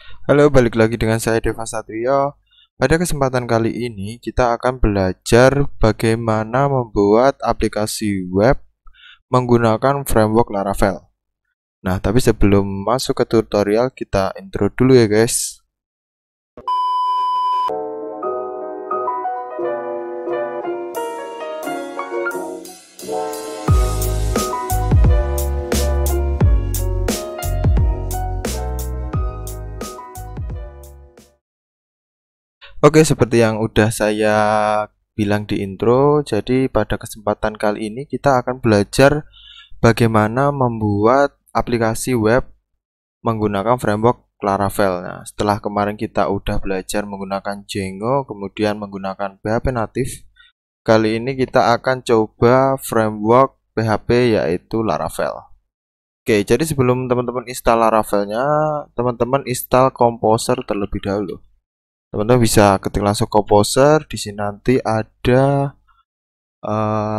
Halo, balik lagi dengan saya Deva Satrio. Pada kesempatan kali ini kita akan belajar bagaimana membuat aplikasi web menggunakan framework Laravel. Nah, tapi sebelum masuk ke tutorial, kita intro dulu ya guys. Oke, seperti yang udah saya bilang di intro, jadi pada kesempatan kali ini kita akan belajar bagaimana membuat aplikasi web menggunakan framework Laravel. Nah, setelah kemarin kita udah belajar menggunakan Django, kemudian menggunakan PHP natif, kali ini kita akan coba framework PHP yaitu Laravel. Oke, jadi sebelum teman-teman install Laravelnya, teman-teman install Composer terlebih dahulu. Teman-teman bisa ketik langsung Composer, di sini nanti ada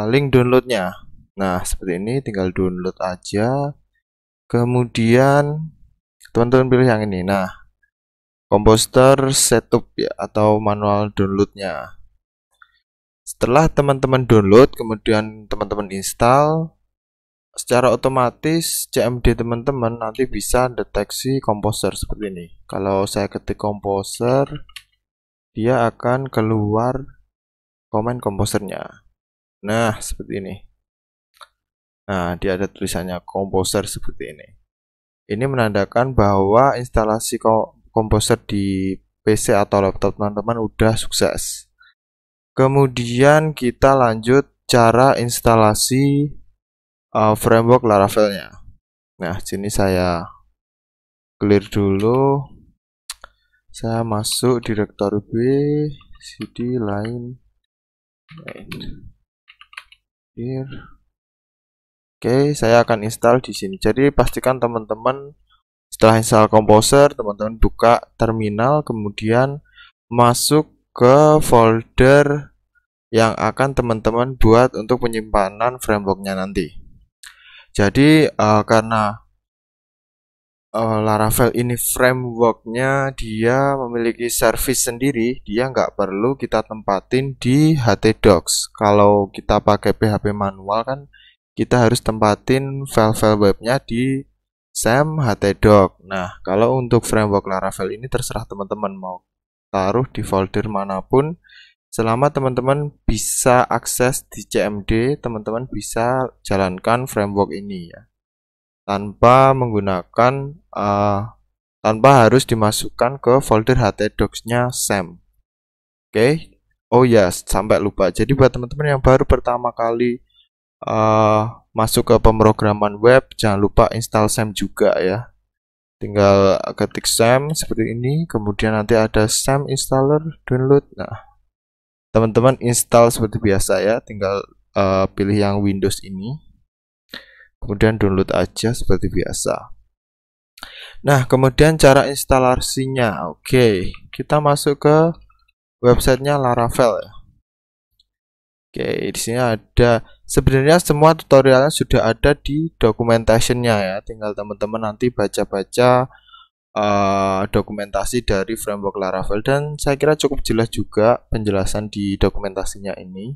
link downloadnya. Nah, seperti ini, tinggal download aja. Kemudian teman-teman pilih yang ini. Nah, Composer setup ya atau manual downloadnya. Setelah teman-teman download, kemudian teman-teman install, secara otomatis CMD teman-teman nanti bisa deteksi Composer seperti ini. Kalau saya ketik Composer, dia akan keluar komen Composernya. Nah, seperti ini. Nah, dia ada tulisannya Composer seperti ini. Ini menandakan bahwa instalasi Composer di PC atau laptop teman-teman udah sukses. Kemudian kita lanjut cara instalasi framework Laravelnya. Nah, sini saya clear dulu. Saya masuk direktori B, cd line, here. Oke, saya akan install di sini. Jadi pastikan teman-teman setelah install Composer, teman-teman buka terminal, kemudian masuk ke folder yang akan teman-teman buat untuk penyimpanan frameworknya nanti. Jadi karena Laravel ini frameworknya dia memiliki service sendiri, dia nggak perlu kita tempatin di htdocs. Kalau kita pakai PHP manual kan kita harus tempatin file-file webnya di SAM htdoc. Nah, kalau untuk framework Laravel ini terserah teman-teman mau taruh di folder manapun. Selama teman-teman bisa akses di CMD, teman-teman bisa jalankan framework ini ya, tanpa menggunakan tanpa harus dimasukkan ke folder htdocs-nya SAM. Oke. Oh ya, sampai lupa. Jadi buat teman-teman yang baru pertama kali masuk ke pemrograman web, jangan lupa install SAM juga ya. Tinggal ketik SAM seperti ini, kemudian nanti ada SAM installer download. Nah, teman-teman install seperti biasa ya, tinggal pilih yang Windows ini, kemudian download aja seperti biasa. Nah, kemudian cara instalasinya. Oke, kita masuk ke websitenya Laravel ya. Oke, di sini ada sebenarnya semua tutorialnya sudah ada di documentationnya ya. Tinggal teman-teman nanti baca-baca dokumentasi dari framework Laravel, dan saya kira cukup jelas juga penjelasan di dokumentasinya ini.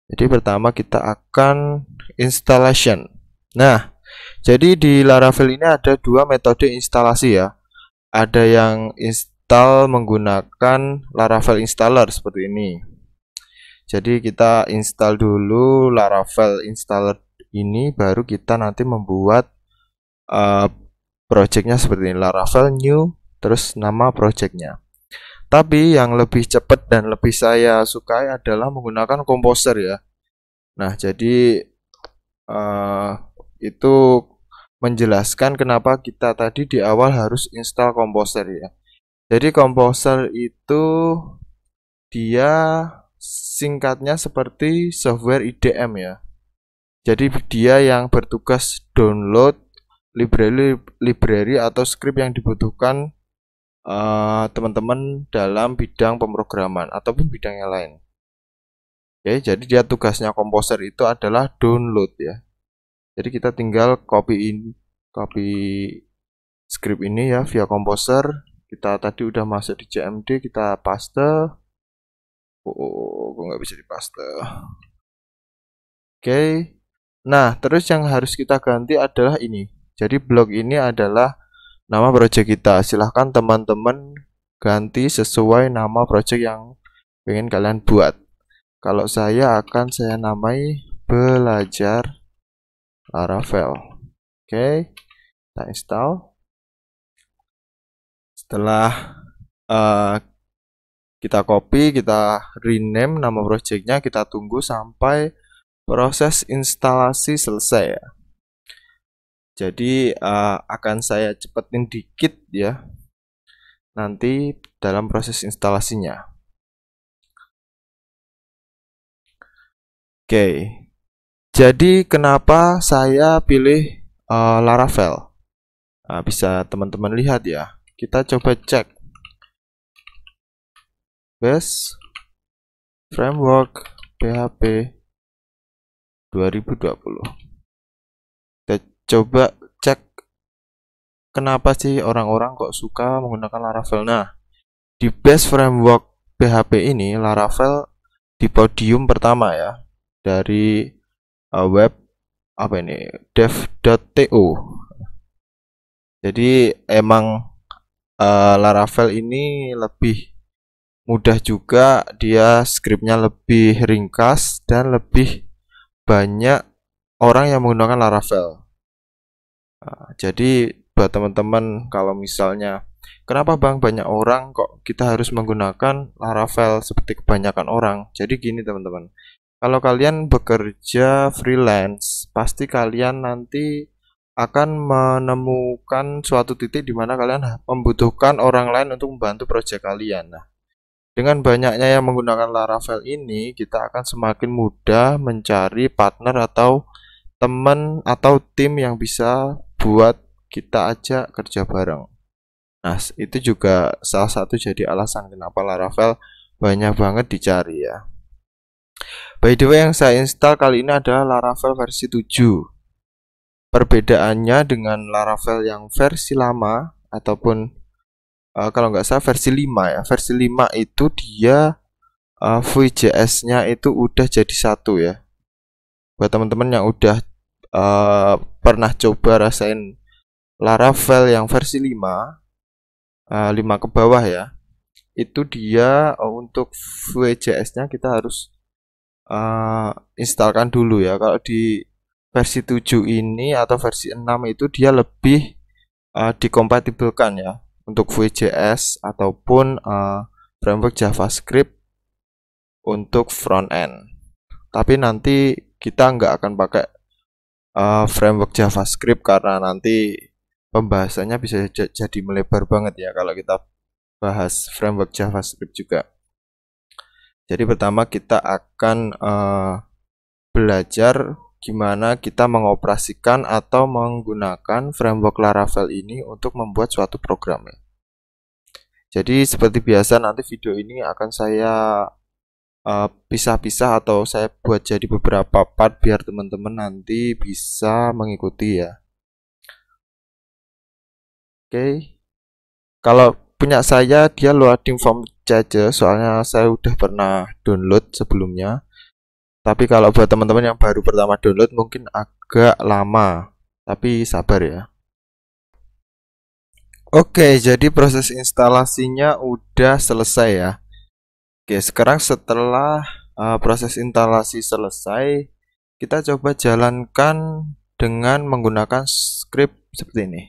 Jadi pertama kita akan installation. Nah, jadi di Laravel ini ada dua metode instalasi ya. Ada yang install menggunakan Laravel installer seperti ini. Jadi kita install dulu Laravel installer ini, baru kita nanti membuat projectnya seperti ini, Laravel new, terus nama projectnya. Tapi yang lebih cepat dan lebih saya sukai adalah menggunakan Composer ya. Nah, jadi itu menjelaskan kenapa kita tadi di awal harus install Composer ya. Jadi Composer itu dia singkatnya seperti software IDM ya. Jadi dia yang bertugas download library atau script yang dibutuhkan teman-teman dalam bidang pemrograman ataupun bidang yang lain. Oke, jadi dia tugasnya Composer itu adalah download ya. Jadi kita tinggal copy script ini ya via Composer. Kita tadi udah masuk di CMD, kita paste. Kok nggak bisa dipaste? Oke. Nah, terus yang harus kita ganti adalah ini. Jadi blog ini adalah nama project kita. Silahkan teman-teman ganti sesuai nama project yang pengen kalian buat. Kalau saya namai belajar Laravel. Oke, kita install. Setelah uh, kita copy, kita rename nama projectnya, kita tunggu sampai proses instalasi selesai ya. Jadi akan saya cepetin dikit ya nanti dalam proses instalasinya. Oke, jadi kenapa saya pilih Laravel? Nah, bisa teman-teman lihat ya. Kita coba cek best framework PHP 2020. Kita coba cek kenapa sih orang-orang kok suka menggunakan Laravel. Nah, di best framework PHP ini Laravel di podium pertama ya dari web apa ini dev.to. Jadi emang Laravel ini lebih mudah juga, dia scriptnya lebih ringkas dan lebih banyak orang yang menggunakan Laravel. Jadi buat teman-teman kalau misalnya kenapa bang banyak orang kok kita harus menggunakan Laravel seperti kebanyakan orang. Jadi gini teman-teman, kalau kalian bekerja freelance pasti kalian nanti akan menemukan suatu titik di mana kalian membutuhkan orang lain untuk membantu proyek kalian. Nah, dengan banyaknya yang menggunakan Laravel ini, kita akan semakin mudah mencari partner atau teman atau tim yang bisa buat kita ajak kerja bareng. Nah, itu juga salah satu jadi alasan kenapa Laravel banyak banget dicari ya. By the way, yang saya install kali ini adalah Laravel versi 7. Perbedaannya dengan Laravel yang versi lama ataupun kalau nggak salah versi 5 ya. Versi 5 itu dia Vue.js-nya itu udah jadi satu ya. Buat teman-teman yang udah pernah coba rasain Laravel yang versi 5 ke bawah ya. Itu dia untuk Vue.js-nya kita harus instalkan dulu ya. Kalau di versi 7 ini atau versi 6 itu dia lebih dikompatibelkan ya untuk Vue.js ataupun framework JavaScript untuk front end. Tapi nanti kita nggak akan pakai framework JavaScript karena nanti pembahasannya bisa jadi melebar banget ya kalau kita bahas framework JavaScript juga. Jadi pertama kita akan belajar gimana kita mengoperasikan atau menggunakan framework Laravel ini untuk membuat suatu program ya. Jadi seperti biasa nanti video ini akan saya pisah-pisah atau saya buat jadi beberapa part biar teman-teman nanti bisa mengikuti ya. Oke. Kalau punya saya dia loading form saja soalnya saya udah pernah download sebelumnya. Tapi kalau buat teman-teman yang baru pertama download mungkin agak lama, tapi sabar ya. Oke, jadi proses instalasinya udah selesai ya. Oke, sekarang setelah proses instalasi selesai, kita coba jalankan dengan menggunakan script seperti ini.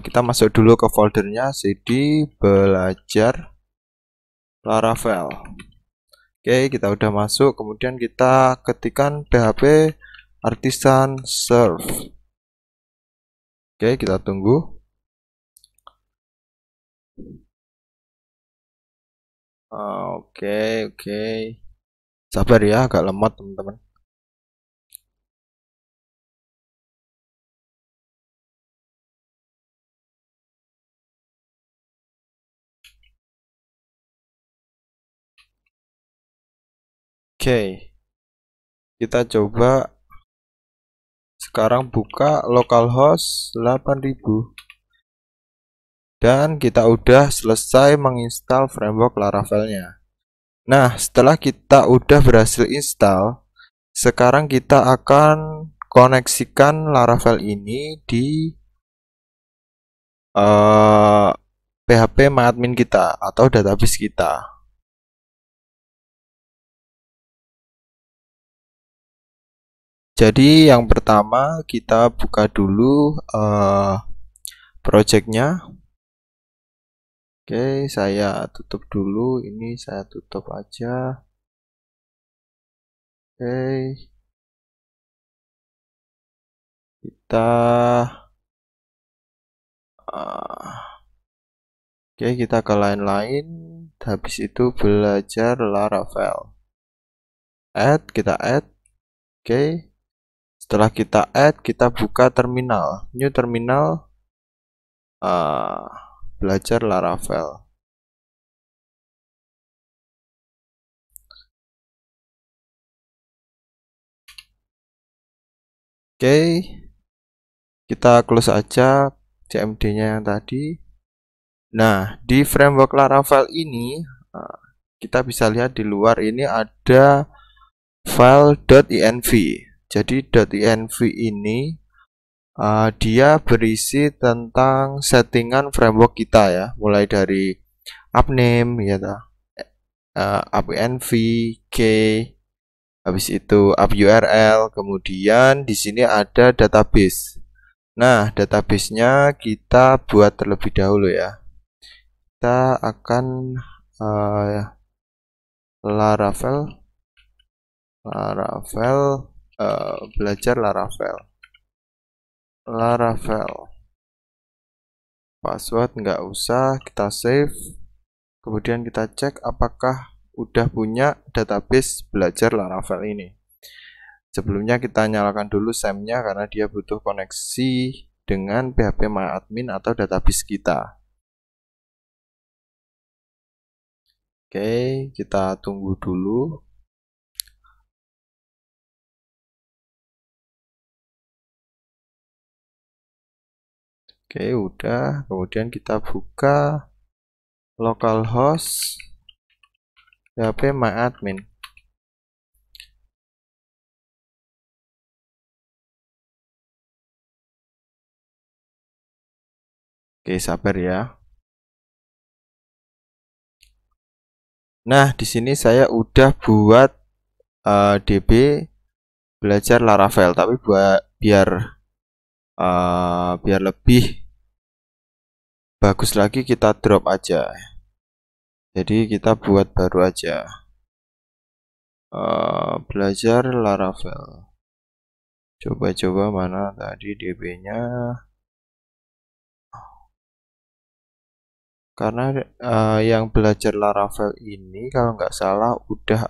Kita masuk dulu ke foldernya cd belajar Laravel. Oke, kita udah masuk, kemudian kita ketikkan php artisan serve. Oke, kita tunggu. Oke. Sabar ya, agak lemot teman-teman. Oke. Kita coba sekarang buka localhost 8000. Dan kita udah selesai menginstal framework Laravel-nya. Nah, setelah kita udah berhasil install, sekarang kita akan koneksikan Laravel ini di PHP MyAdmin kita atau database kita. Jadi yang pertama kita buka dulu projectnya. Oke, saya tutup dulu. Ini saya tutup aja. Oke, kita oke, kita ke lain-lain. Habis itu belajar Laravel. Kita add. Oke. Setelah kita add, kita buka terminal. New terminal. Belajar Laravel. Oke. Kita close aja CMD-nya yang tadi. Nah, di framework Laravel ini kita bisa lihat di luar ini ada file .env. Jadi .env ini dia berisi tentang settingan framework kita ya, mulai dari app name ya, app env, key, habis itu app URL, kemudian di sini ada database. Nah, database-nya kita buat terlebih dahulu ya. Kita akan Laravel belajar Laravel password nggak usah, kita save, kemudian kita cek apakah udah punya database belajar Laravel ini. Sebelumnya kita nyalakan dulu SAM-nya karena dia butuh koneksi dengan PHP MyAdmin atau database kita. Oke, kita tunggu dulu. Oke, udah. Kemudian kita buka localhost PHP MyAdmin. Oke, sabar ya. Nah, di sini saya udah buat DB belajar Laravel, tapi biar lebih bagus lagi kita drop aja. Jadi kita buat baru aja. Belajar Laravel. Coba-coba mana tadi DB-nya. Karena yang belajar Laravel ini kalau nggak salah udah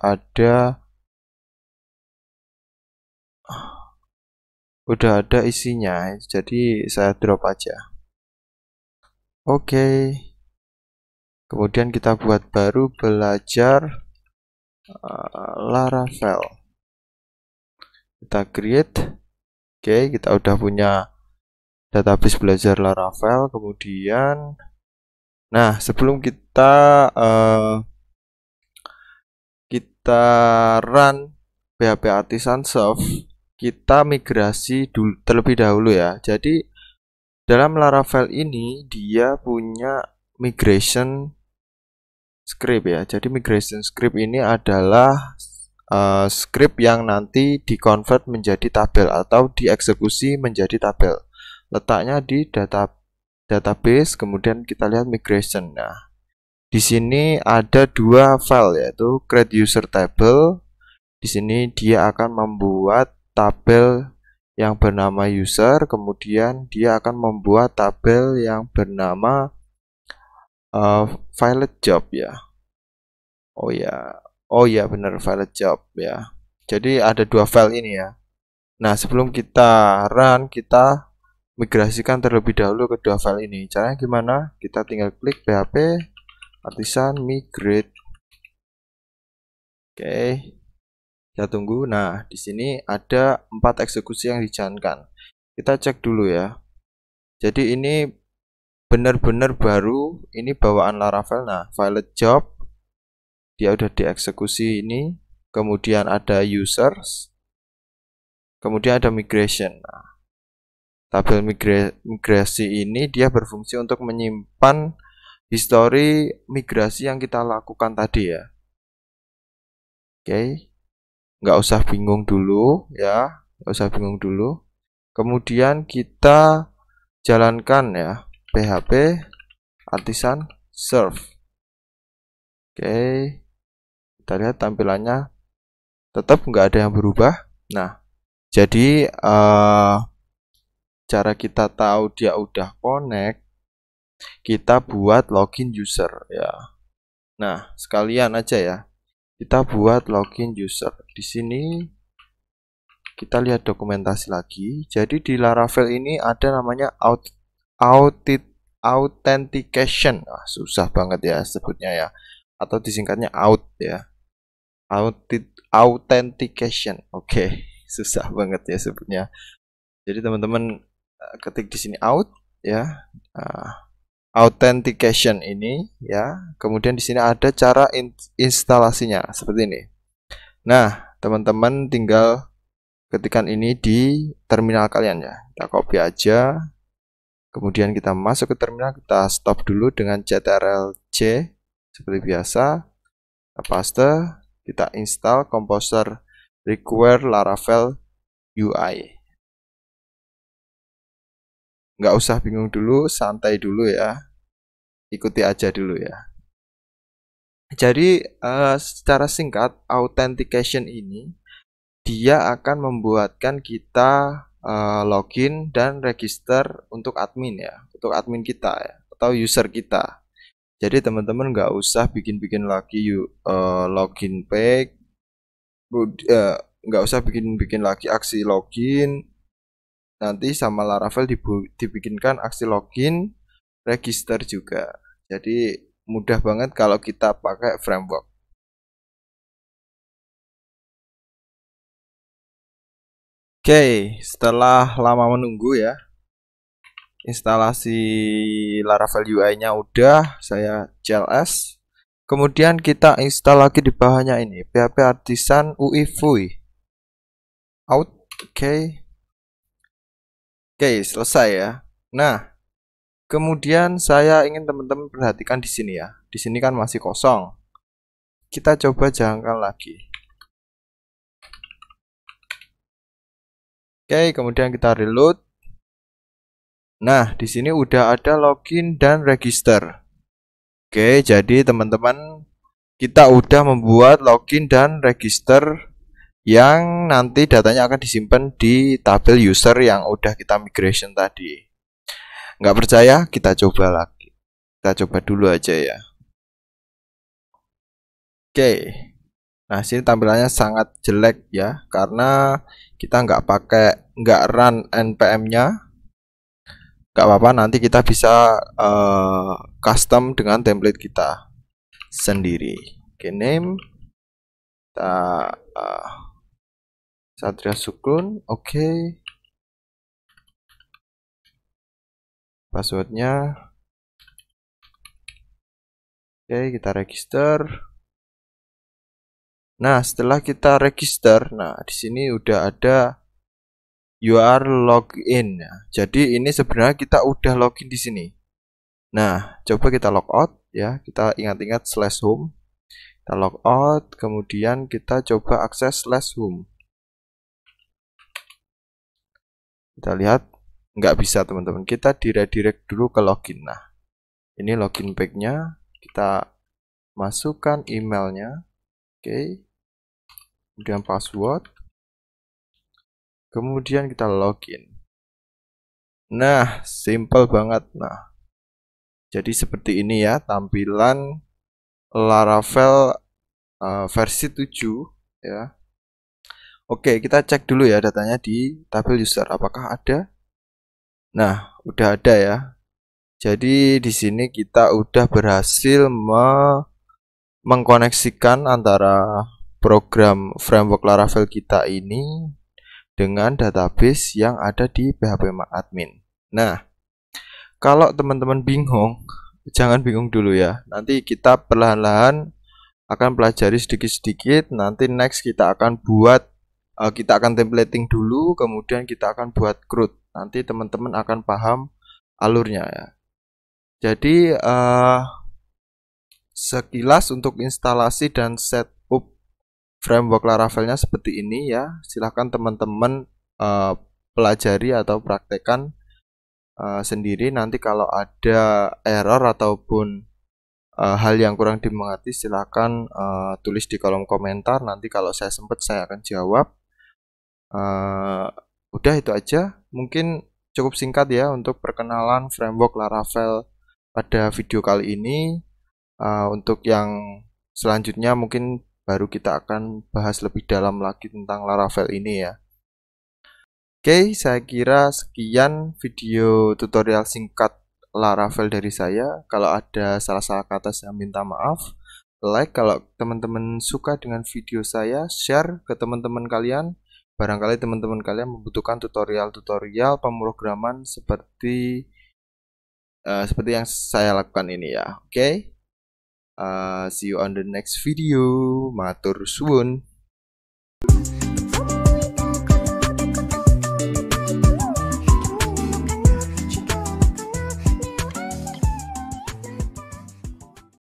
ada isinya, jadi saya drop aja. Oke. Kemudian kita buat baru belajar Laravel. Kita create. Oke, kita udah punya database belajar Laravel. Kemudian, nah sebelum kita run PHP Artisan Soft, kita migrasi dulu, terlebih dahulu ya. Jadi dalam Laravel ini dia punya migration script ya. Jadi migration script ini adalah script yang nanti dikonvert menjadi tabel atau dieksekusi menjadi tabel. Letaknya di database, kemudian kita lihat migration. Nah, di sini ada dua file yaitu create user table. Di sini dia akan membuat tabel yang bernama user, kemudian dia akan membuat tabel yang bernama file job ya. Oh ya benar, file job ya. Jadi ada dua file ini ya. Nah, sebelum kita run, kita migrasikan terlebih dahulu ke dua file ini. Caranya gimana? Kita tinggal klik PHP Artisan migrate. Oke. Kita tunggu. Nah, di sini ada 4 eksekusi yang dijalankan. Kita cek dulu ya. Jadi ini benar-benar baru, ini bawaan Laravel. Nah, file job dia udah dieksekusi ini, kemudian ada users, kemudian ada migration. Nah, tabel migrasi ini dia berfungsi untuk menyimpan histori migrasi yang kita lakukan tadi ya. Oke, nggak usah bingung dulu ya, nggak usah bingung dulu. Kemudian kita jalankan ya PHP artisan serve. Oke, kita lihat tampilannya tetap nggak ada yang berubah. Nah, jadi cara kita tahu dia udah connect, kita buat login user ya. Nah, sekalian aja ya, kita buat login user. Di sini kita lihat dokumentasi lagi. Jadi di Laravel ini ada namanya authentication. Susah banget ya sebutnya ya, atau disingkatnya out ya. Authentication. Oke, susah banget ya sebutnya. Jadi teman-teman ketik di sini out ya. Authentication ini ya. Kemudian di sini ada cara instalasinya seperti ini. Nah, teman-teman tinggal ketikkan ini di terminal kalian ya. Kita copy aja. Kemudian kita masuk ke terminal, kita stop dulu dengan ctrl-C seperti biasa. Kita paste, kita install Composer Require Laravel UI. Nggak usah bingung dulu, santai dulu ya. Ikuti aja dulu ya. Jadi secara singkat, authentication ini dia akan membuatkan kita login dan register untuk admin ya, untuk admin kita ya, atau user kita. Jadi teman-teman nggak usah bikin-bikin lagi login page, nggak usah bikin-bikin lagi aksi login. Nanti sama Laravel dibikinkan aksi login, register juga. Jadi mudah banget kalau kita pakai framework. Oke, setelah lama menunggu ya, instalasi Laravel UI-nya udah, saya CLS. Kemudian kita install lagi di bawahnya ini, PHP Artisan UI Vui. Out, oke. Oke, selesai ya. Nah, kemudian saya ingin teman-teman perhatikan di sini ya. Di sini kan masih kosong. Kita coba jalankan lagi. Oke, kemudian kita reload. Nah, di sini udah ada login dan register. Oke, jadi teman-teman, kita udah membuat login dan register yang nanti datanya akan disimpan di tabel user yang udah kita migration tadi. Nggak percaya? Kita coba lagi. Kita coba dulu aja ya. Oke. Nah, sini tampilannya sangat jelek ya, karena kita nggak run npm-nya. Nggak apa-apa, nanti kita bisa custom dengan template kita sendiri. Oke, name kita Satria Sukun, oke. Passwordnya, oke, kita register. Nah, setelah kita register, nah di sini udah ada you are login. Jadi ini sebenarnya kita udah login di sini. Nah, coba kita logout ya. Kita ingat-ingat /home. Kita logout, kemudian kita coba akses /home. Kita lihat nggak bisa teman-teman. Kita redirect dulu ke login. Nah, ini login page-nya. Kita masukkan emailnya. Oke. Kemudian password. Kemudian kita login. Nah, simple banget. Nah, jadi seperti ini ya tampilan Laravel versi 7 ya. Oke, kita cek dulu ya datanya di tabel user. Apakah ada? Nah, udah ada ya. Jadi di sini kita udah berhasil mengkoneksikan antara program framework Laravel kita ini dengan database yang ada di PHP admin. Nah, Kalau teman-teman bingung, jangan bingung dulu ya. Nanti kita perlahan-lahan akan pelajari sedikit-sedikit. Nanti next kita akan kita akan templating dulu, kemudian kita akan buat CRUD. Nanti teman-teman akan paham alurnya ya. Jadi sekilas untuk instalasi dan setup framework Laravelnya seperti ini ya. Silahkan teman-teman pelajari atau praktekkan sendiri. Nanti kalau ada error ataupun hal yang kurang dimengerti silahkan tulis di kolom komentar. Nanti kalau saya sempat saya akan jawab. Udah itu aja. Mungkin cukup singkat ya untuk perkenalan framework Laravel pada video kali ini. Untuk yang selanjutnya mungkin baru kita akan bahas lebih dalam lagi tentang Laravel ini ya. Oke, saya kira sekian video tutorial singkat Laravel dari saya. Kalau ada salah-salah kata saya minta maaf. Like kalau teman-teman suka dengan video saya, share ke teman-teman kalian. Barangkali teman-teman kalian membutuhkan tutorial-tutorial pemrograman seperti yang saya lakukan ini ya. Oke. See you on the next video. Matur suwun.